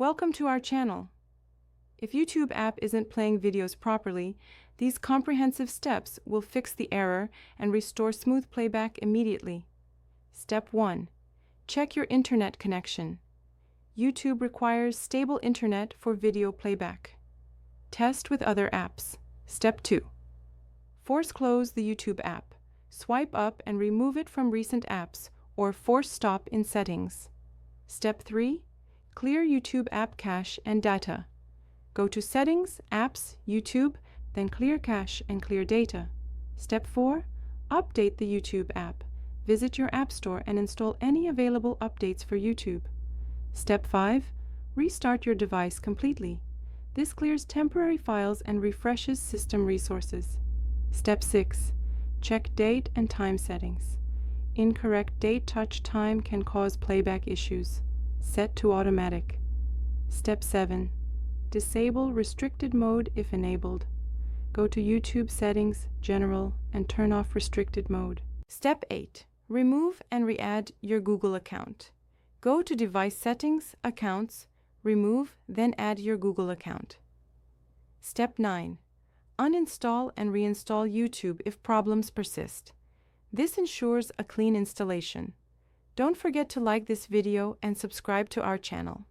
Welcome to our channel. If YouTube app isn't playing videos properly, these comprehensive steps will fix the error and restore smooth playback immediately. Step 1. Check your internet connection. YouTube requires stable internet for video playback. Test with other apps. Step 2. Force close the YouTube app. Swipe up and remove it from recent apps or force stop in settings. Step 3. Clear YouTube app cache and data. Go to Settings, Apps, YouTube, then Clear Cache and Clear Data. Step 4. Update the YouTube app. Visit your App Store and install any available updates for YouTube. Step 5. Restart your device completely. This clears temporary files and refreshes system resources. Step 6. Check date and time settings. Incorrect date touch time can cause playback issues. Set to automatic. Step 7. Disable restricted mode if enabled. Go to YouTube Settings, General, and turn off restricted mode. Step 8. Remove and re-add your Google account. Go to Device Settings, Accounts, remove, then add your Google account. Step 9. Uninstall and reinstall YouTube if problems persist. This ensures a clean installation. Don't forget to like this video and subscribe to our channel.